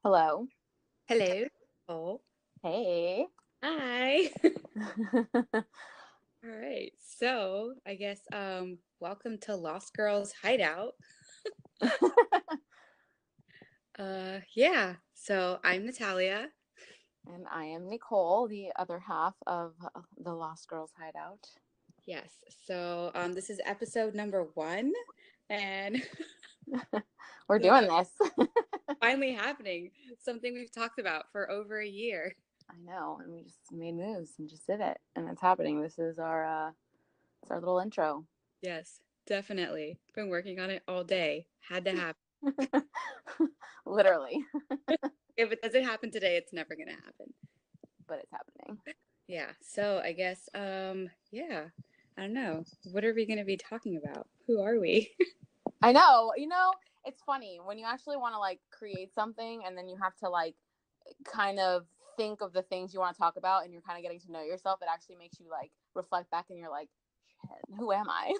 Hello. Hello. Oh, Hey. hi. All right. So I guess welcome to Lost Girls Hideout. Yeah. So I'm Natalia. And I am Nicole, the other half of the Lost Girls Hideout. Yes. So this is episode number 1, and We're so doing this. finally happening. Something we've talked about for over a year. I know, and we just made moves and just did it, and it's happening. This is our little intro. Yes, definitely. Been working on it all day. Had to happen. Literally, If it doesn't happen today, it's never gonna happen. but it's happening. Yeah. So I guess yeah. I don't know. What are we going to be talking about? Who are we? I know. It's funny when you actually want to create something, and then you have to kind of think of the things you want to talk about, and you're kind of getting to know yourself. It actually makes you reflect back, and you're like, who am I?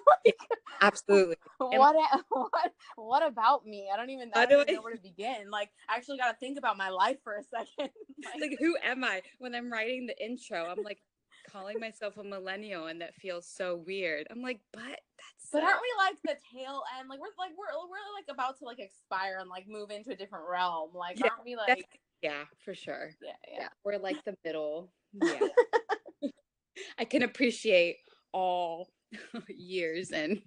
Absolutely. And what about me? I don't even know where to begin. I actually got to think about my life for a second. like, who am I? When I'm writing the intro, I'm like calling myself a millennial, and that feels so weird. I'm like, but aren't we the tail end? We're about to expire and move into a different realm. Yeah, Aren't we yeah, for sure. Yeah. We're like the middle. Yeah. I can appreciate all years and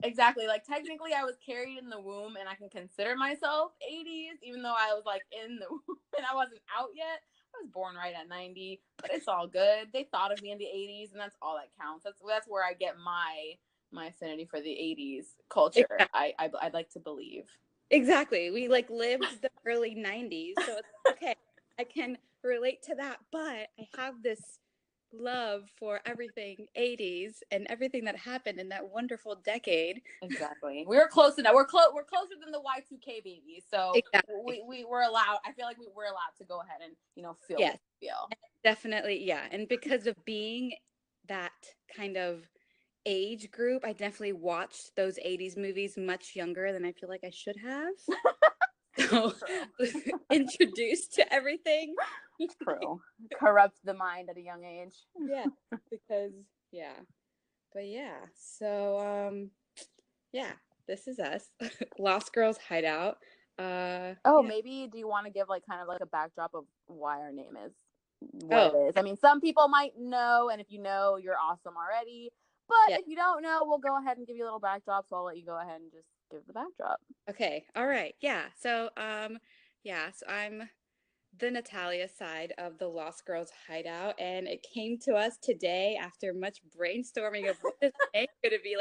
Exactly. Technically I was carried in the womb and I can consider myself 80s, even though I was in the womb and I wasn't out yet. I was born right at 90, but it's all good. They thought of me in the 80s, and that's all that counts. That's where I get my affinity for the 80s culture. exactly. I'd like to believe. Exactly. We lived the early 90s, so it's okay. I can relate to that, but I have this love for everything 80s and everything that happened in that wonderful decade. Exactly. We were close enough. We're closer than the Y2K babies. So exactly. we were allowed. I feel like we were allowed to go ahead and feel yes. what we feel. Definitely, yeah. And because of being that kind of age group, I definitely watched those 80s movies much younger than I feel like I should have. So introduced to everything. True. Corrupt the mind at a young age. Yeah, because but yeah. So yeah, this is us. Lost Girls Hideout. Maybe do you want to give kind of a backdrop of why our name is what Oh, it is? I mean, some people might know, and if you know, you're awesome already. But if you don't know, we'll go ahead and give you a little backdrop. So I'll let you go ahead and just give the backdrop. Okay. All right. Yeah. So so I'm the Natalia side of the Lost Girls Hideout, and it came to us today after much brainstorming of what this name could it be.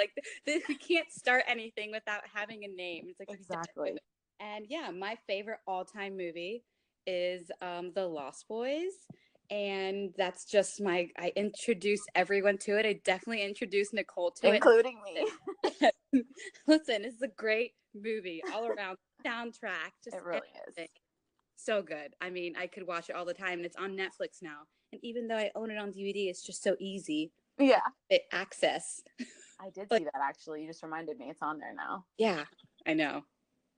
We can't start anything without having a name. It's exactly. And yeah, my favorite all-time movie is The Lost Boys. And that's just I introduce everyone to it. I definitely introduced Nicole to including me. Listen, this is a great movie all around. Soundtrack, just it really everything. is. So good. I mean, I could watch it all the time, and it's on Netflix now. And even though I own it on DVD, it's just so easy. Yeah. Access. I did see that, actually. You just reminded me. It's on there now. Yeah, I know.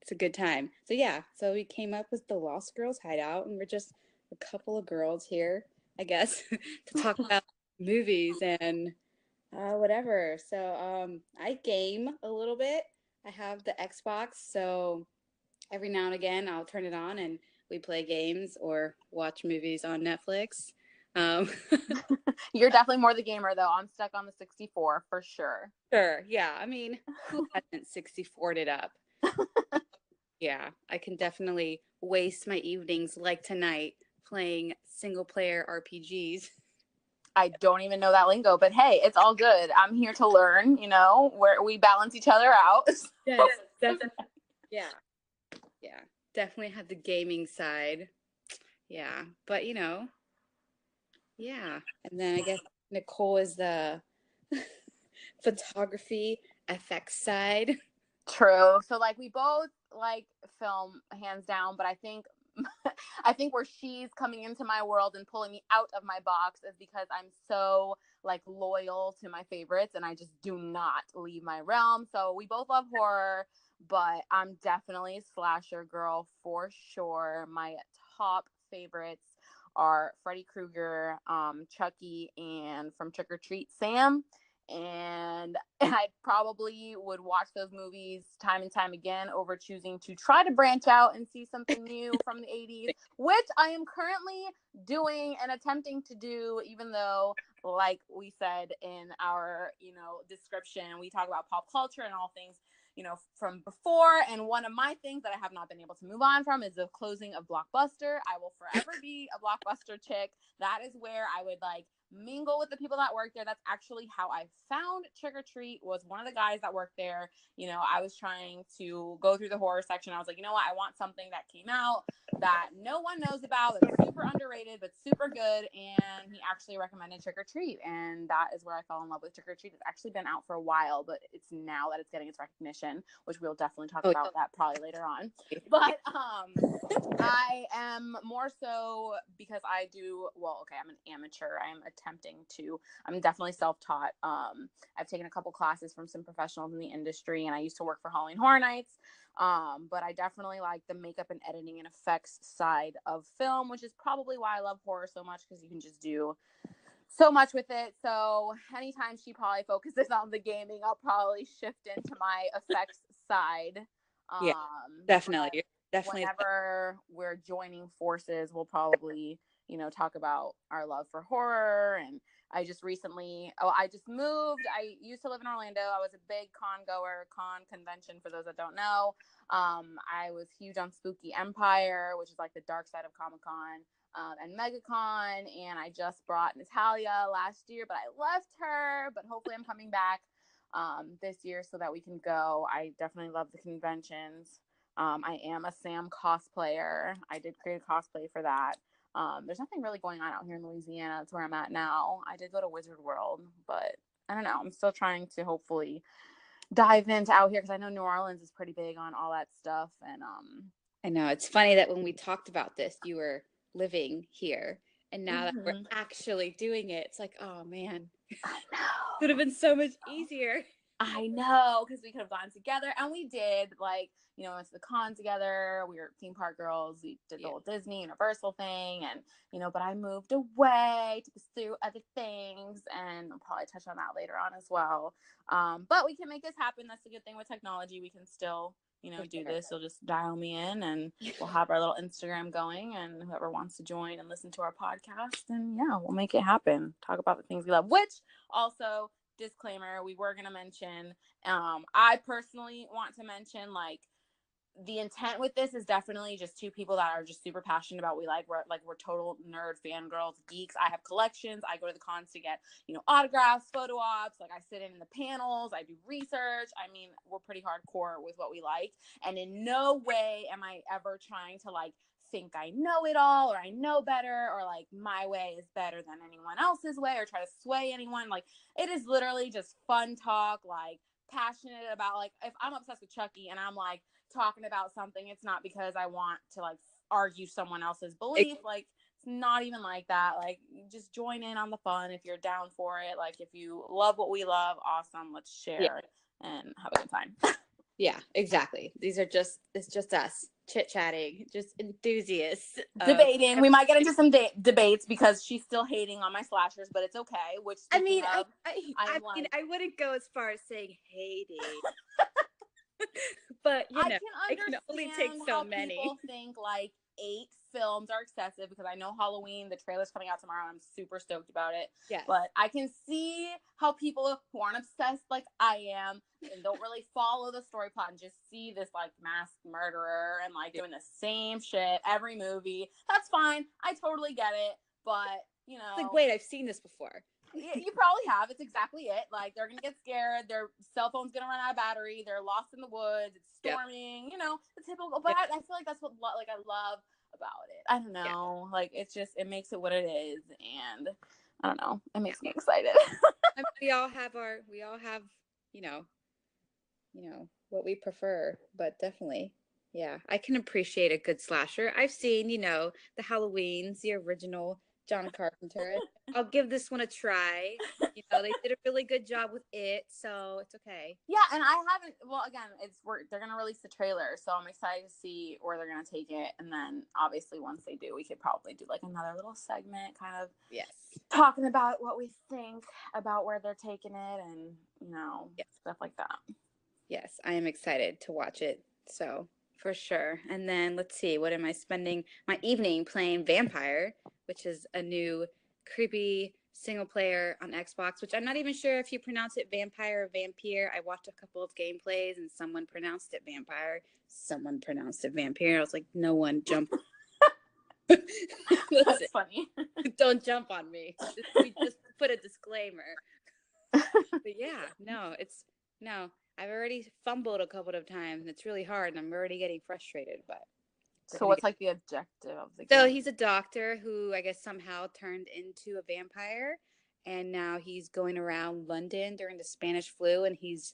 It's a good time. So yeah, so we came up with the Lost Girls Hideout, and we're just a couple of girls here, I guess, to talk about movies and whatever. So I game a little bit. I have the Xbox, so every now and again I'll turn it on and we play games or watch movies on Netflix. You're definitely more the gamer, though. I'm stuck on the 64 for sure. Sure, yeah. I mean, who hasn't 64'd it up? Yeah, I can definitely waste my evenings like tonight playing single player RPGs. I don't even know that lingo, but hey, it's all good. I'm here to learn, where we balance each other out. Yes, definitely. Yeah. Yeah, definitely have the gaming side. Yeah, but yeah. And then I guess Nicole is the photography effects side. True. So we both film hands down, but I think where she's coming into my world and pulling me out of my box is because I'm so loyal to my favorites and I just do not leave my realm. So we both love horror. but I'm definitely a slasher girl for sure. My top favorites are Freddy Krueger, Chucky, and from Trick or Treat, Sam. And I probably would watch those movies time and time again over choosing to try to branch out and see something new from the 80s, which I am currently doing and attempting to do, even though, like we said in our, description, we talk about pop culture and all things, from before. And one of my things that I have not been able to move on from is the closing of Blockbuster. I will forever be a Blockbuster chick. That is where I would like mingle with the people that work there. That's actually how I found Trick or Treat, was one of the guys that worked there. I was trying to go through the horror section. I was like, you know what? I want something that came out that no one knows about, that's super underrated, but super good. And he actually recommended Trick or Treat. And that is where I fell in love with Trick or Treat. It's actually been out for a while, but it's now that it's getting its recognition, which we'll definitely talk about that probably later on. But I am more so because I'm an amateur. I'm definitely self-taught. I've taken a couple classes from some professionals in the industry, and I used to work for Halloween Horror Nights. But I definitely like the makeup and editing and effects side of film, which is probably why I love horror so much, because you can just do so much with it. So anytime she probably focuses on the gaming, I'll probably shift into my effects side. Yeah, definitely. Definitely. Whenever we're joining forces, we'll probably, talk about our love for horror. And I just moved. I used to live in Orlando. I was a big con convention, for those that don't know. I was huge on Spooky Empire, which is like the dark side of Comic-Con. And MegaCon, and I just brought Natalia last year, but I left her. But hopefully I'm coming back this year so that we can go. I definitely love the conventions. I am a Sam cosplayer. I did create a cosplay for that. There's nothing really going on out here in Louisiana. That's where I'm at now. I did go to Wizard World, but I don't know. I'm still trying to hopefully dive into out here, because I know New Orleans is pretty big on all that stuff. And I know, it's funny that when we talked about this, you were living here, and now that we're actually doing it, it's like, oh man, I know, could have been so much easier. I know, because we could have gone together, and we did. Like, went to the con together. We were theme park girls. We did the whole Disney Universal thing, and but I moved away to pursue other things, and I'll probably touch on that later on as well. But we can make this happen. That's the good thing with technology. We can still do this. You'll just dial me in, and we'll have our little Instagram going, and whoever wants to join and listen to our podcast, and we'll make it happen. Talk about the things we love, which also, disclaimer, we were going to mention, I personally want to mention, like, the intent with this is definitely just two people that are just super passionate about what we like. We're total nerd fangirls, geeks. I have collections. I go to the cons to get, autographs, photo ops. Like, I sit in the panels. I do research. I mean, we're pretty hardcore with what we like. And in no way am I ever trying to, like, think I know it all, or I know better, or like my way is better than anyone else's way, or try to sway anyone. Like, it is literally just fun talk, like, passionate about, like, if I'm obsessed with Chucky and I'm like talking about something, it's not because I want to like argue someone else's belief. Like, it's not even like that. Like, just join in on the fun if you're down for it. Like, if you love what we love, awesome, let's share and have a good time. Yeah, exactly. It's just us chit-chatting, just enthusiasts. Debating. We might get into some debates, because she's still hating on my slashers, but it's okay. Which, I mean, I wouldn't go as far as saying hating. But, I can only take so many. People think like 8 films are excessive, because I know Halloween, the trailer's coming out tomorrow, and I'm super stoked about it. Yes. But I can see how people who aren't obsessed like I am and don't really follow the story plot and just see this like masked murderer and like doing the same shit every movie. That's fine. I totally get it. But, it's like, wait, I've seen this before. You probably have. It's exactly it. Like, they're gonna get scared, their cell phone's gonna run out of battery, they're lost in the woods, it's storming, the typical. But I feel like that's what I love about it. I don't know, like, it's just, it makes it what it is, and I don't know, it makes me excited. I mean, we all have what we prefer, but definitely, I can appreciate a good slasher. I've seen, the Halloweens, the original John Carpenter. I'll give this one a try. They did a really good job with it, so it's okay. Yeah, and I haven't. Well, again, they're gonna release the trailer, so I'm excited to see where they're gonna take it. And then, obviously, once they do, we could probably do like another little segment, kind of talking about what we think about where they're taking it, and stuff like that. Yes, I am excited to watch it. So for sure. And then let's see, what am I spending my evening playing? Vampire, which is a new creepy single player on Xbox, which I'm not even sure if you pronounce it vampire or vampire. I watched a couple of gameplays and someone pronounced it vampire. Someone pronounced it vampire. I was like, no one jump. That's funny. Don't jump on me. We just put a disclaimer. But yeah, no, I've already fumbled a couple of times and it's really hard and I'm already getting frustrated, but so what's like the objective of the game? So he's a doctor who I guess somehow turned into a vampire and now he's going around London during the Spanish flu and he's,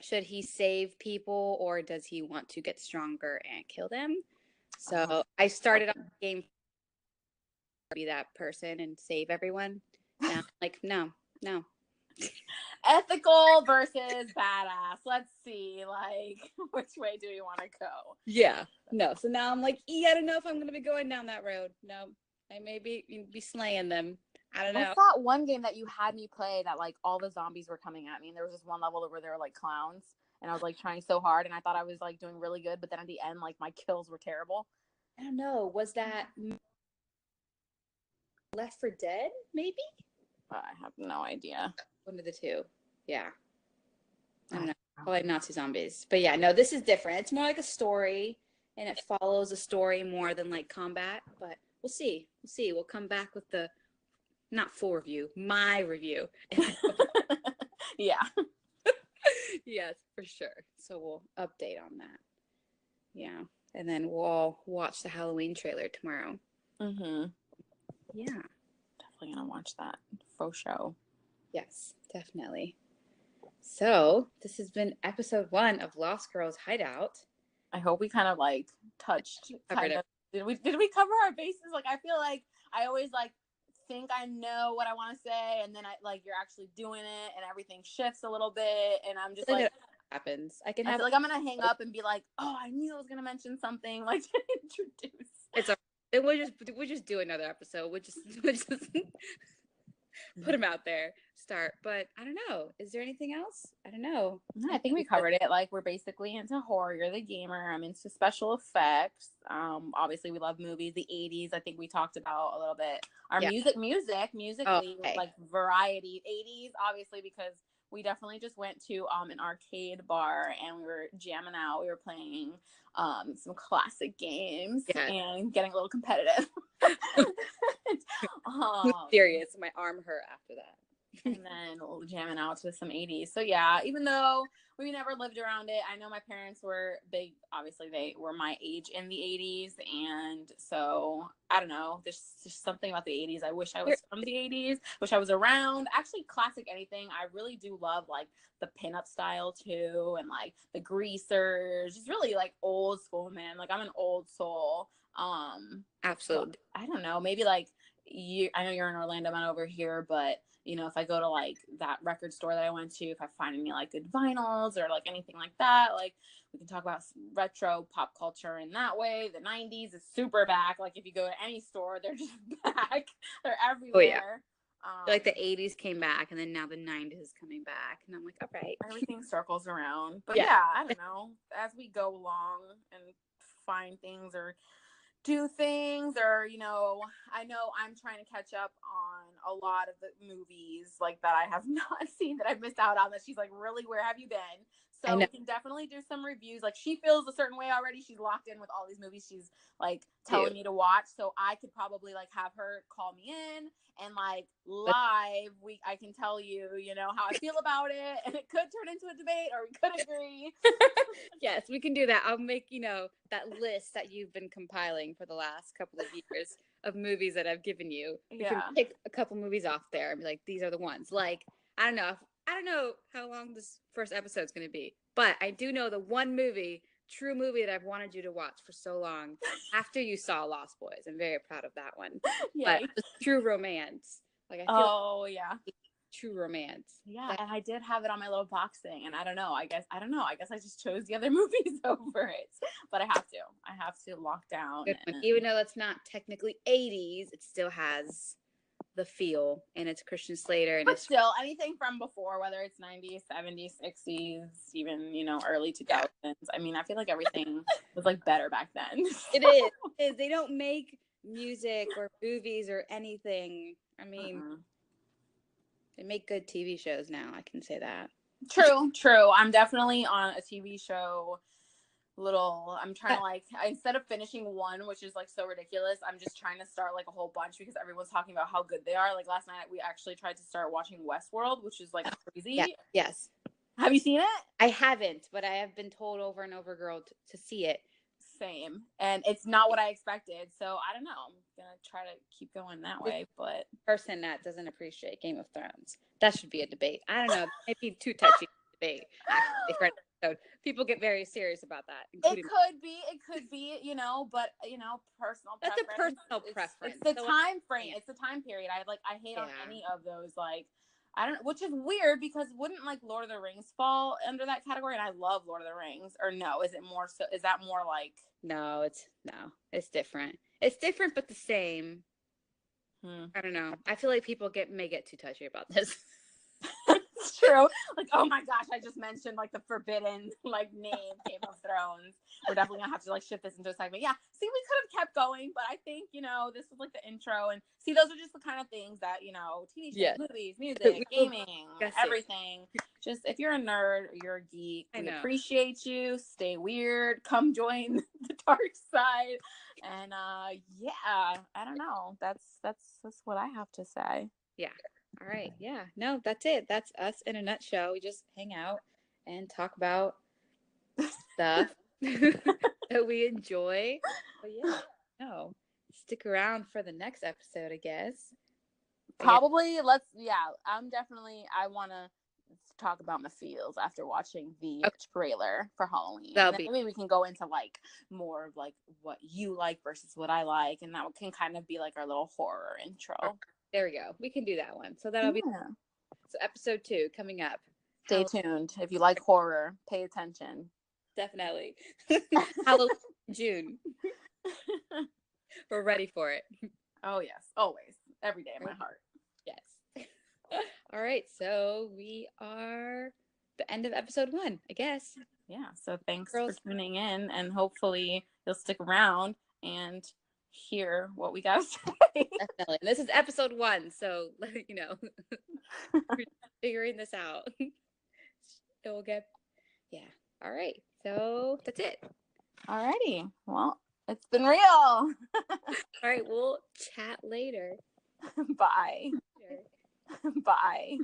should he save people or does he want to get stronger and kill them? So I started off the game to be that person and save everyone. Now I'm like, no. Ethical versus badass. Let's see, like, which way do we want to go? Yeah. No. So now I'm like, I don't know if I'm going to be going down that road. No. I may be slaying them. I don't know. What's that one game that you had me play that, like, all the zombies were coming at me? And there was this one level where they were, like, clowns. And I was, like, trying so hard. And I thought I was, like, doing really good. But then at the end, like, my kills were terrible. I don't know. Was that Left 4 Dead, maybe? I have no idea. One of the two. Yeah. I don't know. Probably Nazi zombies. But yeah, no, this is different. It's more like a story. And it follows a story more than, like, combat. But we'll see. We'll come back with the not full review, my review. Yeah. Yes, for sure. So we'll update on that. Yeah. And then we'll all watch the Halloween trailer tomorrow. Mm-hmm. Yeah. Definitely gonna watch that faux show. Yes, definitely. So this has been episode 1 of Lost Girls Hideout. I hope we kind of like touched did we cover our bases? Like I feel like I always like think I know what I want to say and then you're actually doing it and everything shifts a little bit and I'm just like happens. I feel like I'm gonna hang up and be like, oh, I knew I was gonna mention something like to introduce. It's we'll just do another episode. We'll just put them out there. Start, but I don't know. Is there anything else? I don't know. No, I think we covered it. Like we're basically into horror. You're the gamer. I'm into special effects. Obviously we love movies. The 80s. I think we talked about a little bit. Our musically, like variety. 80s, obviously because we definitely just went to an arcade bar and we were jamming out. We were playing some classic games and getting a little competitive. Serious. My arm hurt after that. And then jamming out to some 80s. So yeah, even though we never lived around it, I know my parents were big. Obviously, they were my age in the 80s, and so I don't know. There's just something about the 80s. I wish I was from the 80s. Wish I was around. Actually, classic anything. I really do love like the pinup style too, and like the greasers. Just really like old school, man. Like I'm an old soul. Absolutely. So, I don't know. Maybe like I know you're in Orlando, I'm not over here, but if I go to like that record store that I went to, if I find any like good vinyls or like anything like that, like we can talk about retro pop culture in that way. The 90s is super back. Like if you go to any store, they're just back. They're everywhere. Oh, yeah. Like the 80s came back and then now the 90s is coming back. And I'm like, all right. Everything circles around. But yeah, I don't know. As we go along and find things or do things or I know I'm trying to catch up on a lot of the movies like that I have not seen that I've missed out on that she's like, really, where have you been? So we can definitely do some reviews. Like she feels a certain way already. She's locked in with all these movies she's like telling me to watch. So I could probably like have her call me in and like live I can tell you, how I feel about it. And it could turn into a debate or we could agree. Yes, we can do that. I'll make, that list that you've been compiling for the last couple of years of movies that I've given you. You can pick a couple movies off there and be like, these are the ones. Like, I don't know how long this first episode is going to be, but I do know the one movie true movie that I've wanted you to watch for so long after you saw Lost Boys. I'm very proud of that one. But Yay. true romance. Like, I feel Oh, yeah. true romance. Yeah, and I did have it on my little box thing, and I don't know. I guess I just chose the other movies over it, but I have to lock down. Even though it's not technically 80s, it still has the feel, and it's Christian Slater, and but it's still anything from before, whether it's 90s, 70s, 60s, even early 2000s. I mean, I feel like everything was like better back then. It is. They don't make music or movies or anything. I mean, they make good TV shows now. I can say that. True. I'm definitely on a TV show. I'm trying to like, instead of finishing one, which is like so ridiculous, I'm just trying to start like a whole bunch because everyone's talking about how good they are. Like last night we actually tried to start watching Westworld, which is like crazy. Yeah. Yes. Have you seen it? I haven't, but I have been told over and over, girl, to see it. Same. And it's not what I expected. So I don't know. I'm going to try to keep going that way, but person that doesn't appreciate Game of Thrones. That should be a debate. I don't know. Maybe too touchy debate. Actually, for an episode. People get very serious about that. It could be, but personal That's preference. a personal preference. It's the time frame. It's the time period. I hate on any of those, like, I don't know, which is weird because wouldn't like Lord of the Rings fall under that category? And I love Lord of the Rings. Or no, is that more like? No, it's different. It's different, but the same. I don't know. I feel like people may get too touchy about this. It's true. Like, oh my gosh, I just mentioned like the forbidden like name Game of Thrones. We're definitely gonna have to like shift this into a segment. Yeah. See, we could have kept going, but I think this was like the intro, and see, those are just the kind of things that TV shows, movies, music, gaming, everything. Just if you're a nerd or you're a geek, we appreciate you. Stay weird. Come join the dark side. And I don't know. That's what I have to say. Yeah. All right. Yeah. No, that's it. That's us in a nutshell. We just hang out and talk about stuff that we enjoy. But yeah, no. Stick around for the next episode, I guess. Probably. I want to talk about my feels after watching the trailer for Halloween. Maybe we can go into like more of like what you like versus what I like, and that can kind of be like our little horror intro. There we go. We can do that one. So that'll be so episode 2 coming up. Stay tuned. If you like horror, pay attention. Definitely. Halloween, June. We're ready for it. Oh yes, always, every day in my heart. Yes. All right. So we are the end of episode 1, I guess. Yeah. So thanks for tuning in, and hopefully you'll stick around and hear what we gotta say. Definitely. This is episode 1, so we're figuring this out. All right, so that's it. Alrighty, well, it's been real. All right, we'll chat later. Bye. Bye.